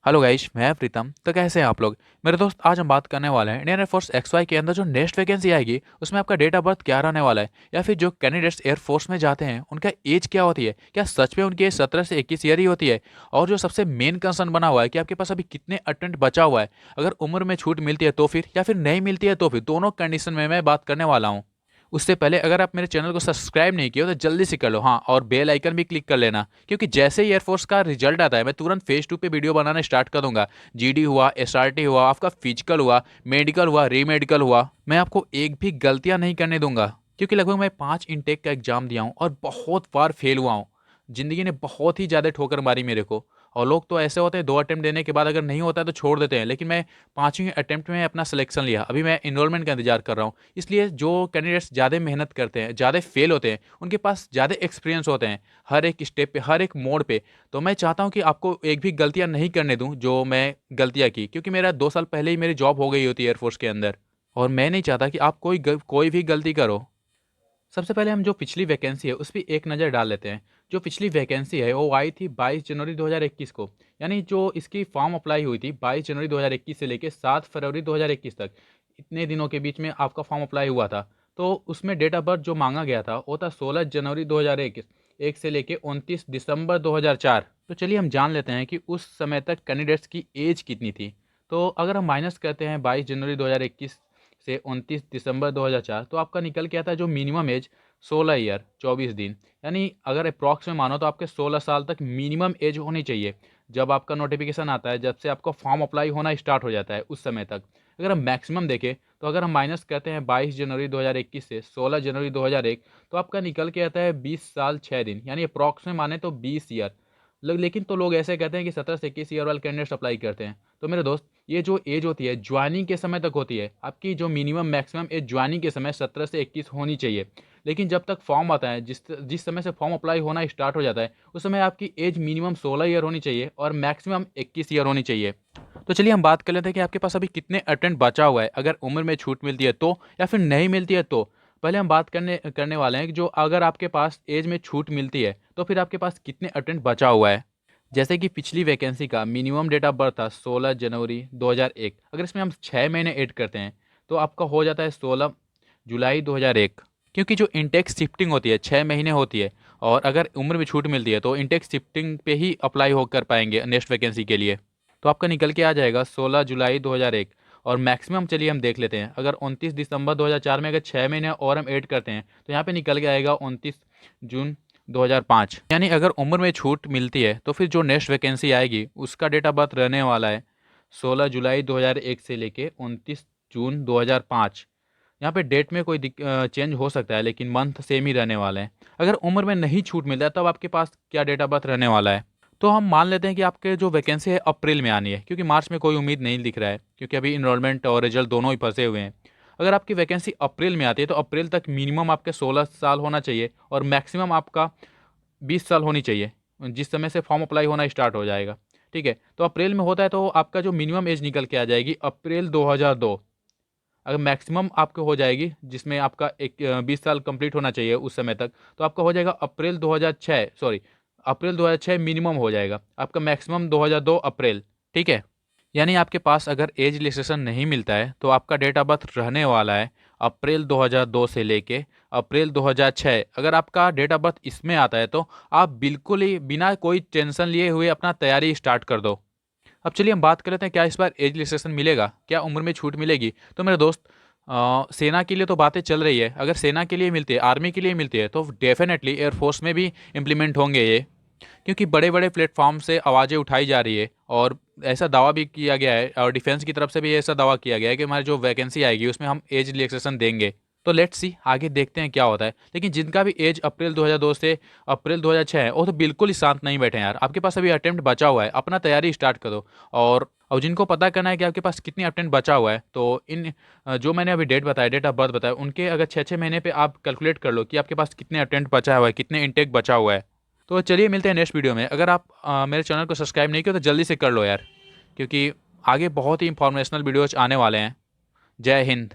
Hello guys, मैं प्रीतम। तो कैसे हैं आप लोग? मेरे दोस्त, आज हम बात करने वाले हैं इंडियन एयरफोर्स XY के अंदर जो नेक्स्ट वैकेंसी आएगी उसमें आपका डेट ऑफ बर्थ क्या रहने वाला है, या फिर जो कैंडिडेट्स एयरफोर्स में जाते हैं उनका एज क्या होती है, क्या सच में उनकी एज 17 से 21 ईयर ही होती है? और जो सबसे मेन कंसर्न बना हुआ है कि आपके पास अभी कितने अटेम्प्ट बचा हुआ है, अगर उम्र में छूट मिलती है तो फिर, या फिर नहीं मिलती है तो फिर, दोनों कंडीशन में मैं बात करने वाला हूँ। उससे पहले अगर आप मेरे चैनल को सब्सक्राइब नहीं किए हो तो जल्दी से कर लो, हाँ, और बेल आइकन भी क्लिक कर लेना, क्योंकि जैसे ही एयरफोर्स का रिजल्ट आता है मैं तुरंत फेज 2 पे वीडियो बनाना स्टार्ट कर दूंगा। GD हुआ, SRT हुआ, आपका फिजिकल हुआ, मेडिकल हुआ, रीमेडिकल हुआ, मैं आपको एक भी गलतियां नहीं करने दूंगा। क्योंकि लगभग मैं 5 इनटेक का एग्जाम दिया हूँ और बहुत बार फेल हुआ हूँ। जिंदगी ने बहुत ही ज़्यादा ठोकर मारी मेरे को। और लोग तो ऐसे होते हैं, 2 अटेम्प्ट देने के बाद अगर नहीं होता है तो छोड़ देते हैं, लेकिन मैं 5वीं अटेम्प्ट में अपना सिलेक्शन लिया। अभी मैं इनरोलमेंट का इंतजार कर रहा हूँ। इसलिए जो कैंडिडेट्स ज़्यादा मेहनत करते हैं, ज़्यादा फेल होते हैं, उनके पास ज़्यादा एक्सपीरियंस होते हैं हर एक स्टेप पे, हर एक मोड़ पे। तो मैं चाहता हूँ कि आपको एक भी गलतियाँ नहीं करने दूँ जो मैं गलतियाँ की, क्योंकि मेरा 2 साल पहले ही मेरी जॉब हो गई होती है एयरफोर्स के अंदर। और मैं नहीं चाहता कि आप कोई भी गलती करो। सबसे पहले हम जो पिछली वैकेंसी है उस पर एक नज़र डाल लेते हैं। जो पिछली वैकेंसी है वो आई थी 22 जनवरी 2021 को। यानी जो इसकी फॉर्म अप्लाई हुई थी 22 जनवरी 2021 से लेकर 7 फरवरी 2021 तक, इतने दिनों के बीच में आपका फॉर्म अप्लाई हुआ था। तो उसमें डेट ऑफ बर्थ जो मांगा गया था वो था 16 जनवरी 2021 एक से लेके 29 दिसंबर 2004। तो चलिए हम जान लेते हैं कि उस समय तक कैंडिडेट्स की एज कितनी थी। तो अगर हम माइनस करते हैं 22 जनवरी 2021 से 29 दिसंबर 2004, तो आपका निकल के आता है जो मिनिमम एज 16 ईयर 24 दिन। यानी अगर अप्रॉक्स में मानो तो आपके 16 साल तक मिनिमम एज होनी चाहिए। जब आपका नोटिफिकेशन आता है, जब से आपका फॉर्म अप्लाई होना स्टार्ट हो जाता है उस समय तक। अगर हम मैक्सिमम देखें तो अगर हम माइनस करते हैं 22 जनवरी 2021 से 16 जनवरी 2001, तो आपका निकल के आता है 20 साल 6 दिन, यानी अप्रॉक्स में माने तो 20 ईयर। लेकिन तो लोग ऐसे कहते हैं कि 17 से 21 ईयर वाले कैंडिडेट्स अप्लाई करते हैं। तो मेरे दोस्त, ये जो एज होती है ज्वाइनिंग के समय तक होती है। आपकी जो मिनिमम मैक्सिमम एज ज्वाइनिंग के समय 17 से 21 होनी चाहिए। लेकिन जब तक फॉर्म आता है, जिस जिस समय से फॉर्म अप्लाई होना स्टार्ट हो जाता है, उस समय आपकी एज मिनिमम 16 ईयर होनी चाहिए और मैक्सिमम 21 ईयर होनी चाहिए। तो चलिए हम बात कर लेते हैं कि आपके पास अभी कितने अटेम्प्ट बचा हुआ है, अगर उम्र में छूट मिलती है तो, या फिर नहीं मिलती है तो। पहले हम बात करने करने वाले हैं कि जो अगर आपके पास एज में छूट मिलती है तो फिर आपके पास कितने अटेम्प्ट बचा हुआ है। जैसे कि पिछली वैकेंसी का मिनिमम डेट ऑफ बर्थ था 16 जनवरी 2001। अगर इसमें हम 6 महीने ऐड करते हैं तो आपका हो जाता है 16 जुलाई 2001। क्योंकि जो इंटेक शिफ्टिंग होती है 6 महीने होती है, और अगर उम्र में छूट मिलती है तो इंटेक शिफ्टिंग पे ही अप्लाई हो कर पाएंगे नेक्स्ट वैकेंसी के लिए। तो आपका निकल के आ जाएगा 16 जुलाई 2001। और मैक्सिमम चलिए हम देख लेते हैं। अगर 29 दिसंबर 2004 में अगर 6 महीने और हम ऐड करते हैं तो यहाँ पे निकल के आएगा 29 जून 2005। यानी अगर उम्र में छूट मिलती है तो फिर जो नेक्स्ट वैकेंसी आएगी उसका डेट ऑफ बर्थ रहने वाला है 16 जुलाई 2001 से लेके 29 जून 2005। यहाँ पे डेट में कोई चेंज हो सकता है, लेकिन मंथ सेम ही रहने वाले हैं। अगर उम्र में नहीं छूट मिलता है तब आपके पास क्या डेट ऑफ बर्थ रहने वाला है। तो हम मान लेते हैं कि आपके जो वैकेंसी है अप्रैल में आनी है, क्योंकि मार्च में कोई उम्मीद नहीं दिख रहा है, क्योंकि अभी इनरोलमेंट और रिजल्ट दोनों ही फंसे हुए हैं। अगर आपकी वैकेंसी अप्रैल में आती है तो अप्रैल तक मिनिमम आपके 16 साल होना चाहिए और मैक्सिमम आपका 20 साल होनी चाहिए, जिस समय से फॉर्म अप्लाई होना स्टार्ट हो जाएगा। ठीक है, तो अप्रैल में होता है तो आपका जो मिनिमम एज निकल के आ जाएगी अप्रैल 2002। अगर मैक्सिमम आपको हो जाएगी, जिसमें आपका 20 साल कंप्लीट होना चाहिए उस समय तक, तो आपका हो जाएगा अप्रैल 2006, सॉरी, अप्रैल 2006 मिनिमम हो जाएगा, आपका मैक्सिमम 2002 अप्रैल। ठीक है। यानी आपके पास अगर एज रिलैक्सेशन नहीं मिलता है तो आपका डेट ऑफ बर्थ रहने वाला है अप्रैल 2002 से लेके अप्रैल 2006। अगर आपका डेट ऑफ बर्थ इसमें आता है तो आप बिल्कुल ही बिना कोई टेंशन लिए हुए अपना तैयारी स्टार्ट कर दो। अब चलिए हम बात कर लेते हैं, क्या इस बार एज रिलैक्सेशन मिलेगा, क्या उम्र में छूट मिलेगी? तो मेरे दोस्त, सेना के लिए तो बातें चल रही है। अगर सेना के लिए मिलती है, आर्मी के लिए मिलती है, तो डेफिनेटली एयरफोर्स में भी इम्प्लीमेंट होंगे ये। क्योंकि बड़े बड़े प्लेटफॉर्म से आवाज़ें उठाई जा रही है, और ऐसा दावा भी किया गया है, और डिफेंस की तरफ से भी ऐसा दावा किया गया है कि हमारी जो वैकेंसी आएगी उसमें हम एज रिलैक्सेशन देंगे। तो लेट्स सी, आगे देखते हैं क्या होता है। लेकिन जिनका भी एज अप्रैल 2002 से अप्रैल 2006 है वो तो बिल्कुल ही शांत नहीं बैठे हैं यार। आपके पास अभी अटेम्प्ट बचा हुआ है, अपना तैयारी स्टार्ट करो। और जिनको पता करना है कि आपके पास कितनी अटेम्प्ट बचा हुआ है, तो इन जो मैंने अभी डेट बताया, डेट ऑफ बर्थ बताया, उनके अगर 6 6 महीने पे आप कैलकुलेट कर लो कि आपके पास कितने अटेम्प्ट बचा हुआ है, कितने इंटेक बचा हुआ है। तो चलिए मिलते हैं नेक्स्ट वीडियो में। अगर आप मेरे चैनल को सब्सक्राइब नहीं किया तो जल्दी से कर लो यार, क्योंकि आगे बहुत ही इंफॉर्मेशनल वीडियोज आने वाले हैं। जय हिंद।